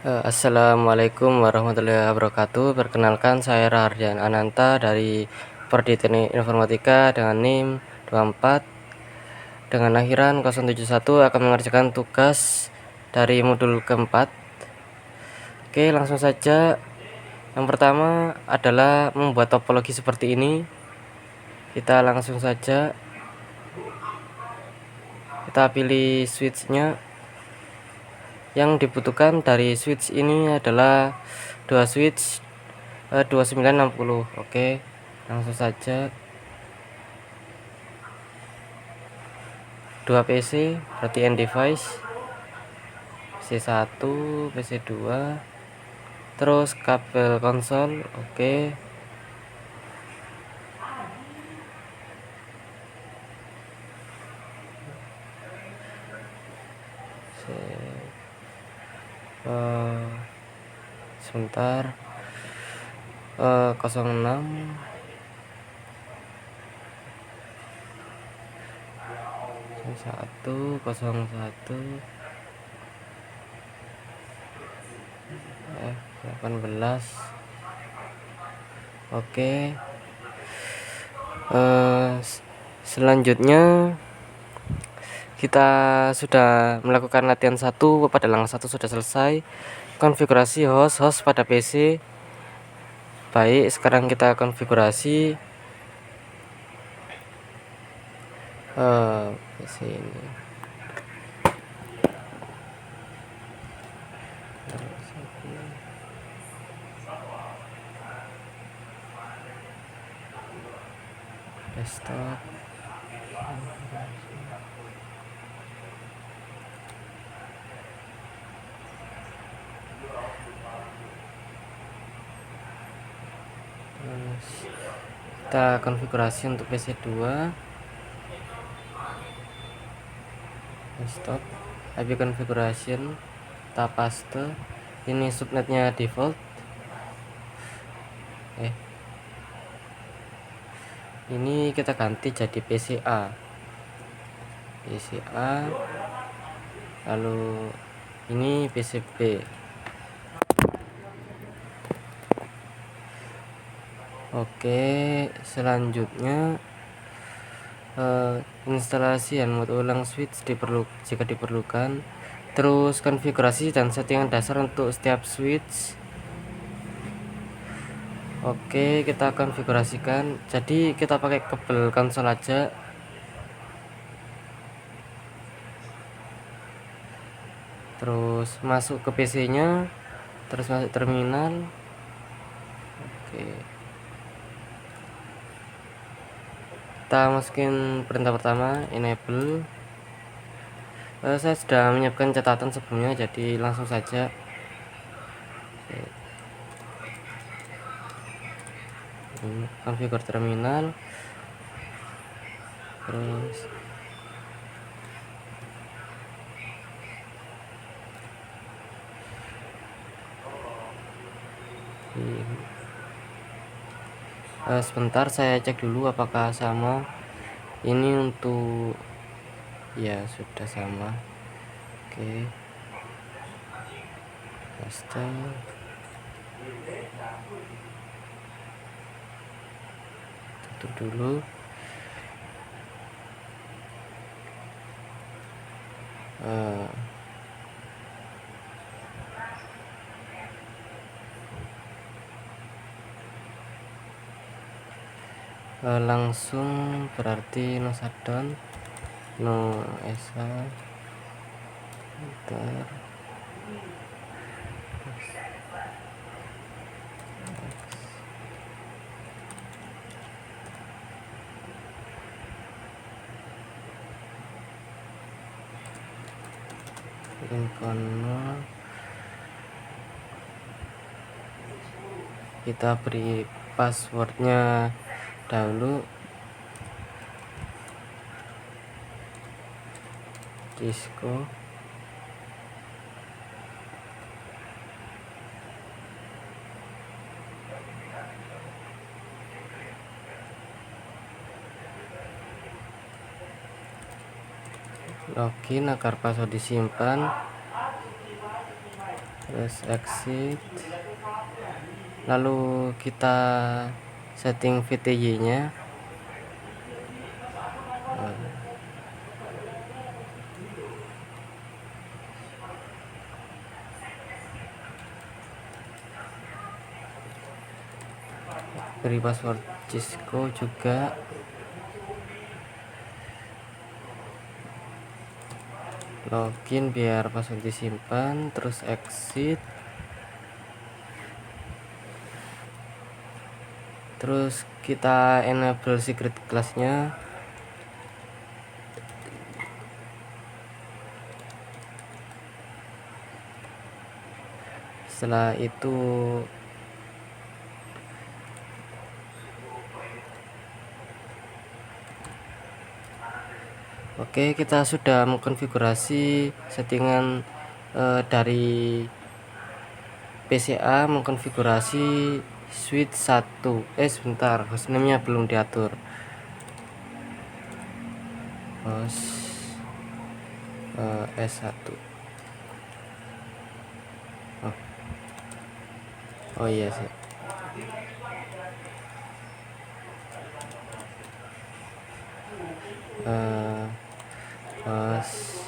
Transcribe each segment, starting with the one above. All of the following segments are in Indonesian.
Assalamualaikum warahmatullahi wabarakatuh. Perkenalkan, saya Rahardian Ananta dari Prodi Teknik Informatika dengan NIM 24 dengan akhiran 071 akan mengerjakan tugas dari modul keempat. Oke, langsung saja. Yang pertama adalah membuat topologi seperti ini. Kita langsung saja. Kita pilih switch-nya. Yang dibutuhkan dari switch ini adalah dua switch 2960. Oke, langsung saja. Dua PC berarti end device, PC1, PC2, terus kabel konsol. Oke, sebentar. 06 01 01 18. Oke, selanjutnya kita sudah melakukan latihan 1 pada langkah 1 sudah selesai. Konfigurasi host pada PC. Baik, sekarang kita konfigurasi PC ini. Desktop. Kita konfigurasi untuk PC2, desktop, IP configuration, kita paste. Ini subnetnya default. Ini kita ganti jadi PCA, lalu ini PCB. Oke, selanjutnya instalasi dan mode ulang switch jika diperlukan, terus konfigurasi dan settingan dasar untuk setiap switch. Oke, kita konfigurasikan. Jadi kita pakai kabel konsol aja. Terus masuk ke PC-nya, terus masuk terminal. Oke, kita masukin perintah pertama, enable. Saya sudah menyiapkan catatan sebelumnya, jadi langsung saja. Konfigur terminal, terus sebentar, saya cek dulu apakah sama. Ini untuk, ya sudah sama. Oke, paste. Tutup dulu. Langsung berarti no shutdown, no esa, bentar. Kita beri passwordnya dahulu. Disco. Login agar password disimpan. terus exit, lalu kita setting VTY nya. Beri password Cisco juga. Login biar password disimpan, terus exit, terus kita enable secret class-nya. Setelah itu oke, kita sudah mengkonfigurasi settingan dari PCA, mengkonfigurasi switch 1. Sebentar, hostname-nya belum diatur. Host S1. Oh iya sih. Host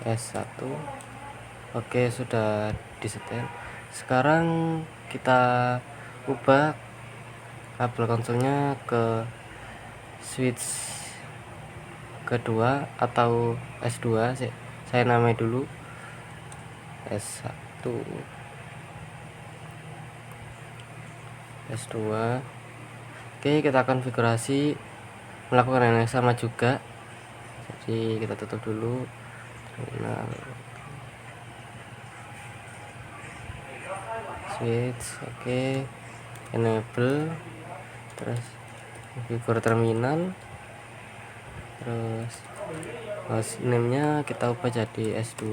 S1. Oke, sudah disetel. Sekarang kita ubah kabel konsolnya ke switch kedua atau S2. Saya namai dulu S1, S2. Oke, kita konfigurasi melakukan yang sama juga. Jadi kita tutup dulu terminal switch. Oke, enable, terus configure terminal, terus hostname nya kita ubah jadi S2,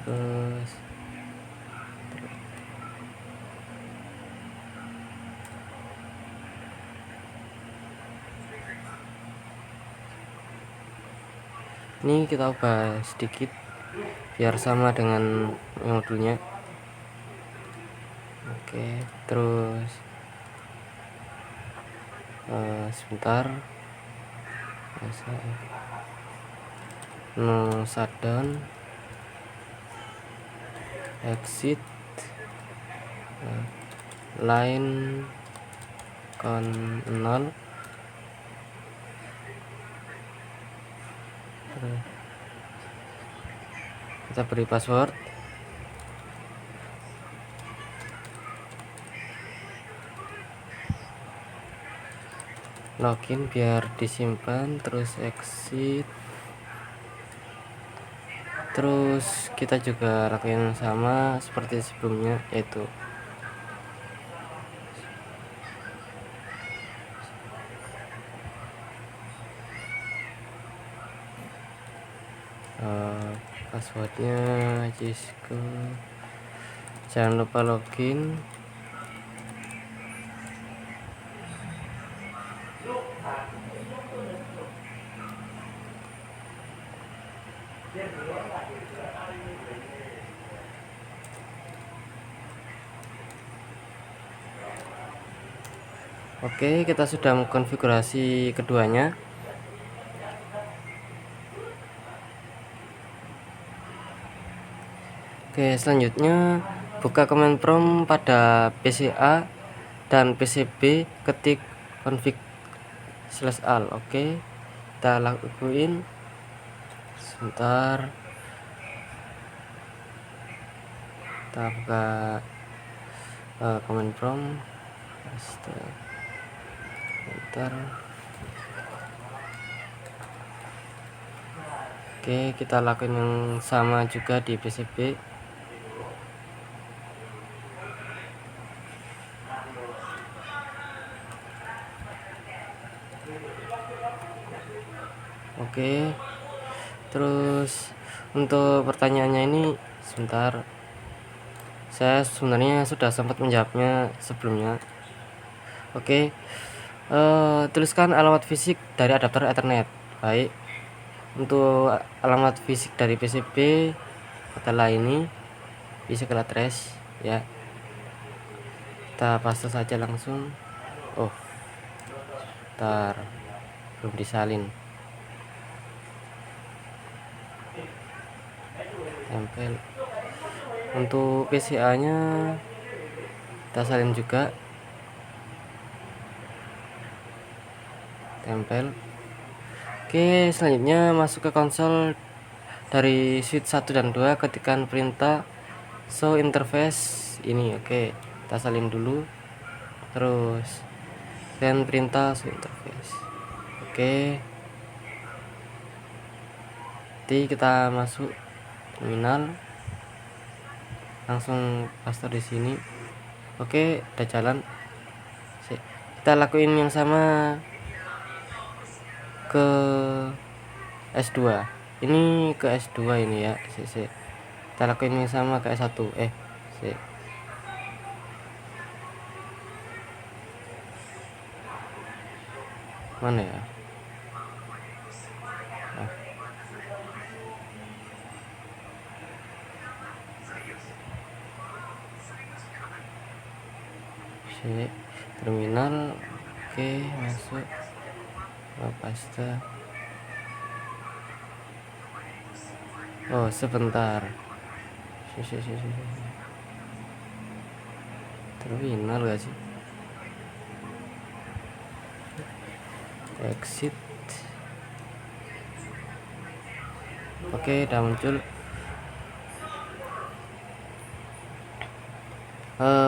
terus ini kita ubah sedikit biar sama dengan modulnya. Oke, terus sebentar, no shutdown, exit, line count 0, kita beri password. Login biar disimpan, terus exit, terus kita juga lakukan sama seperti sebelumnya, yaitu passwordnya Cisco. Jangan lupa login. Oke, kita sudah mengkonfigurasi keduanya. Oke, selanjutnya buka command prompt pada PCA dan PCB, ketik config/all. Oke, kita lakuin. Sebentar, kita buka command prompt. Sebentar. Oke, kita lakuin yang sama juga di PCB. Oke, terus untuk pertanyaannya ini, sebentar, saya sebenarnya sudah sempat menjawabnya sebelumnya. Oke, tuliskan alamat fisik dari adapter Ethernet. Baik, Untuk alamat fisik dari PCB adalah ini, physical address ya. Kita paste saja langsung. Oh, ntar belum disalin. Tempel. Untuk PCA nya kita salin juga, tempel. Oke, selanjutnya masuk ke konsol. Dari switch 1 dan 2 ketikkan perintah show interface ini. Oke, kita salin dulu, terus dan perintah show interface. Oke, nanti kita masuk terminal, langsung paste di sini. Oke, udah jalan. Kita lakuin yang sama ke S2. Ini ke S2 ini ya. Kita lakuin yang sama ke S1. Mana ya? Terminal. Oke, masuk, paste. Oh, sebentar. Terminal gak sih? Exit. Oke, udah muncul.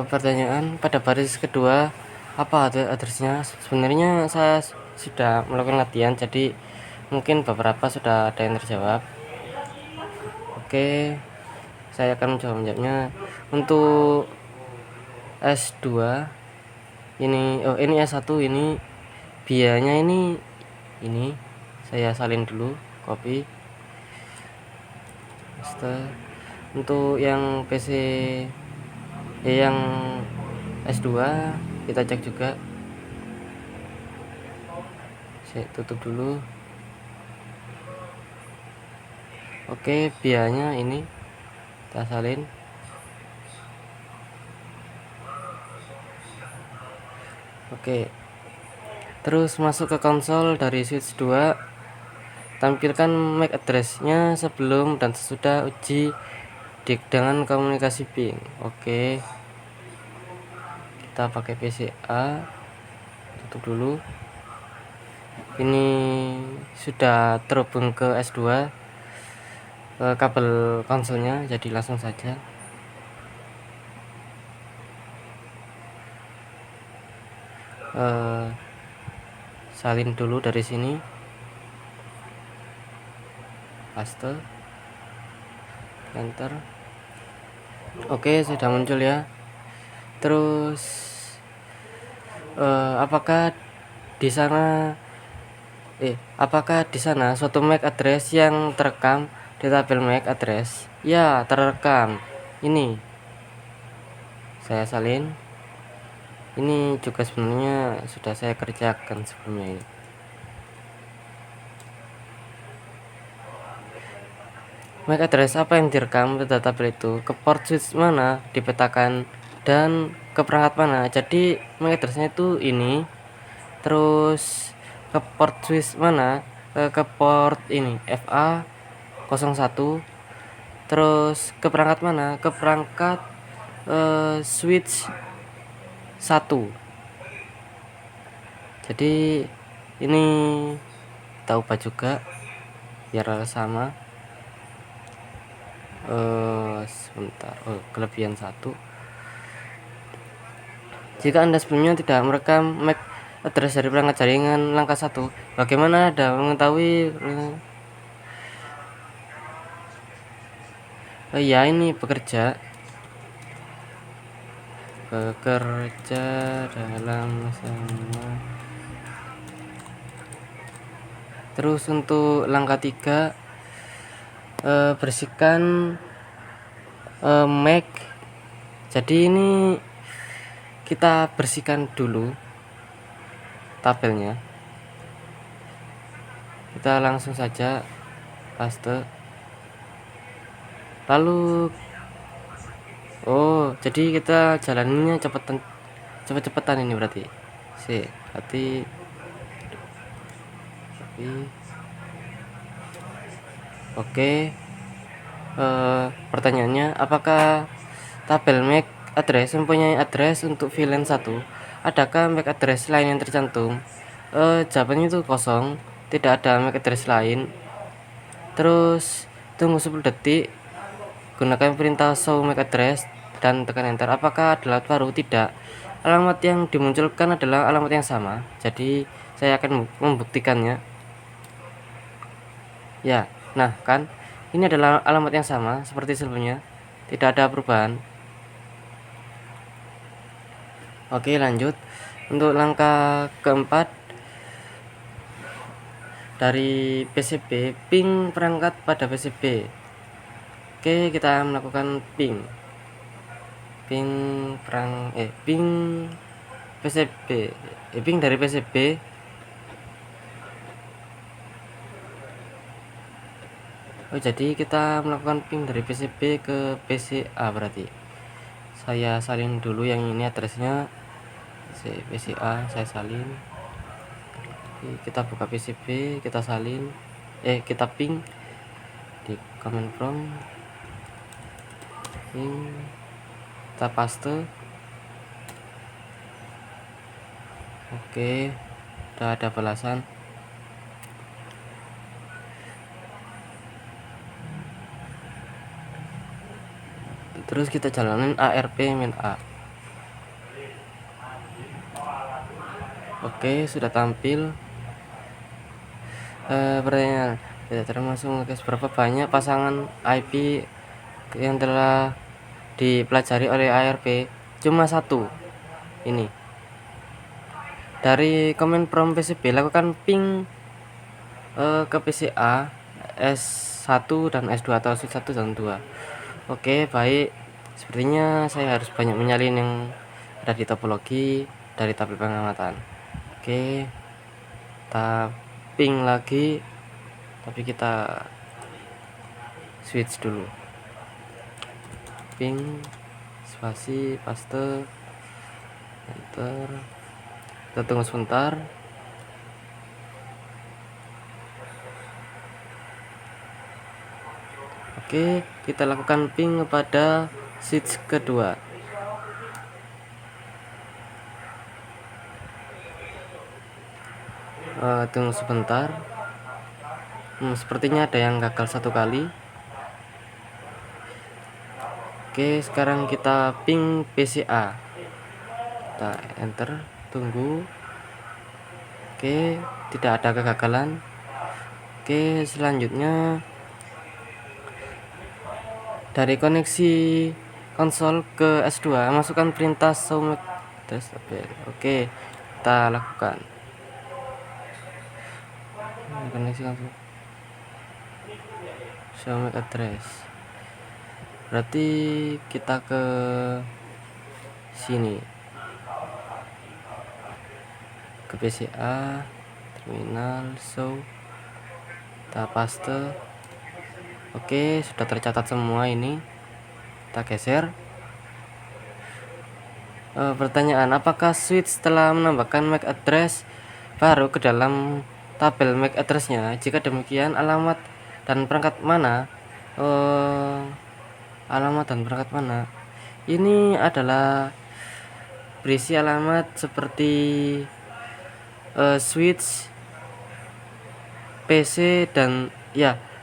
Pertanyaan, pada baris kedua apa addressnya? Sebenarnya saya sudah melakukan latihan, jadi mungkin beberapa sudah ada yang terjawab. Oke, saya akan mencoba menjawabnya. Untuk S2 ini, ini S1 ini biayanya ini saya salin dulu, copy paste. Untuk yang PC yang S2 kita cek juga. Saya tutup dulu. Oke, biayanya ini kita salin. Oke, terus masuk ke konsol. Dari switch 2 tampilkan MAC address-nya sebelum dan sesudah uji dengan komunikasi ping. Oke, kita pakai PCA, tutup dulu. Ini sudah terhubung ke S2 kabel konsolnya, jadi langsung saja salin dulu dari sini, paste, enter. Oke, sudah muncul ya. Terus apakah di sana suatu MAC address yang terekam di tabel MAC address? Ya, terekam. Ini saya salin. Ini juga sebenarnya sudah saya kerjakan sebelumnya ini. MAC address apa yang direkam di tabel itu, ke port switch mana dipetakan, dan ke perangkat mana. Jadi MAC addressnya itu ini, terus ke port switch mana, ke port ini FA 01, terus ke perangkat mana, ke perangkat switch 1. Jadi ini kita ubah juga biar sama. Sebentar, kelebihan 1. Jika Anda sebelumnya tidak merekam MAC address dari perangkat jaringan, langkah 1, bagaimana Anda mengetahui ya ini bekerja dalam sama. Terus untuk langkah 3, bersihkan MAC. Jadi ini kita bersihkan dulu tabelnya. Kita langsung saja paste. Lalu jadi kita jalaninnya cepet-cepetan ini berarti. Berarti oke. Pertanyaannya, apakah tabel MAC address mempunyai address untuk VLAN 1? Adakah MAC address lain yang tercantum? Jawabannya itu kosong, tidak ada MAC address lain. Terus tunggu 10 detik, gunakan perintah show MAC address dan tekan enter. Apakah ada alamat baru? Tidak. Alamat yang dimunculkan adalah alamat yang sama, jadi saya akan membuktikannya ya. Nah kan, ini adalah alamat yang sama seperti sebelumnya, tidak ada perubahan. Oke, lanjut. Untuk langkah keempat, dari PCB, ping perangkat pada PCB. Oke, kita melakukan ping PCB, ping dari PCB. Jadi kita melakukan ping dari PCB ke PCA. Berarti saya salin dulu yang ini addressnya PCA, saya salin. Kita buka PCB, kita salin, kita ping di command prompt, ping, kita paste. Oke, udah ada balasan. Terus kita jalanin ARP min A. Oke, sudah tampil. Pertanyaan, tidak termasuk berapa banyak pasangan IP yang telah dipelajari oleh ARP? Cuma satu. Ini dari command prompt PCB, lakukan ping ke PCA S1 dan S2 atau switch 1 dan 2. Oke, baik. Sepertinya saya harus banyak menyalin yang ada di topologi dari tabel pengamatan. Oke, kita ping lagi, tapi kita switch dulu. Ping, spasi, paste, enter. Kita tunggu sebentar. Oke, kita lakukan ping kepada switch kedua. Tunggu sebentar. Sepertinya ada yang gagal satu kali. Oke, sekarang kita ping PCA. Kita enter, tunggu. Oke, tidak ada kegagalan. Oke, selanjutnya dari koneksi konsol ke S2, masukkan perintah show MAC address. Oke, kita lakukan koneksi konsol show MAC address. Berarti kita ke sini, ke PCA, terminal, show, kita paste. Oke, sudah tercatat semua ini. Kita geser. Pertanyaan, apakah switch telah menambahkan MAC address baru ke dalam tabel MAC addressnya? Jika demikian, alamat dan perangkat mana? Ini adalah berisi alamat seperti switch, PC dan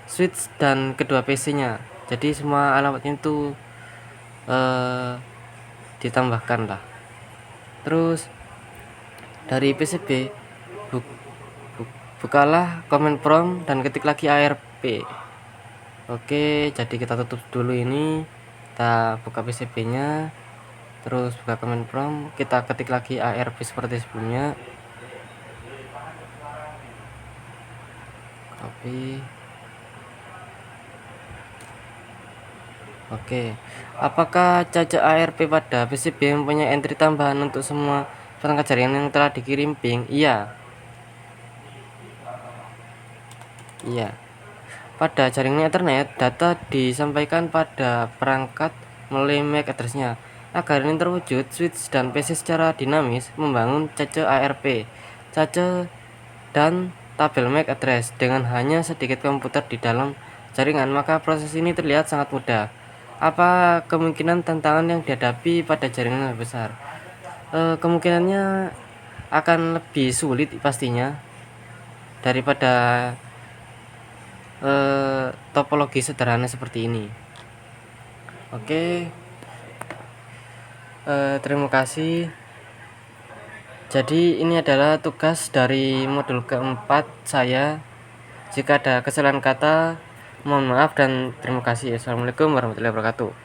switch dan kedua PC-nya. Jadi semua alamatnya itu ditambahkan lah. Terus dari PCB, bukalah command prompt dan ketik lagi ARP. Oke, jadi kita tutup dulu ini, kita buka PCB-nya, terus buka command prompt, kita ketik lagi ARP seperti sebelumnya. Copy. Oke, apakah caca ARP pada PCB mempunyai entry tambahan untuk semua perangkat jaringan yang telah dikirim ping? Iya. pada jaringan internet, data disampaikan pada perangkat melalui MAC address-nya. Agar ini terwujud, switch dan PC secara dinamis membangun cache ARP, cache dan tabel MAC address. Dengan hanya sedikit komputer di dalam jaringan, maka proses ini terlihat sangat mudah. Apa kemungkinan tantangan yang dihadapi pada jaringan lebih besar? Kemungkinannya akan lebih sulit pastinya daripada topologi sederhana seperti ini. Oke, terima kasih. Jadi ini adalah tugas dari modul keempat saya. Jika ada kesalahan kata, mohon maaf dan terima kasih. Assalamualaikum warahmatullahi wabarakatuh.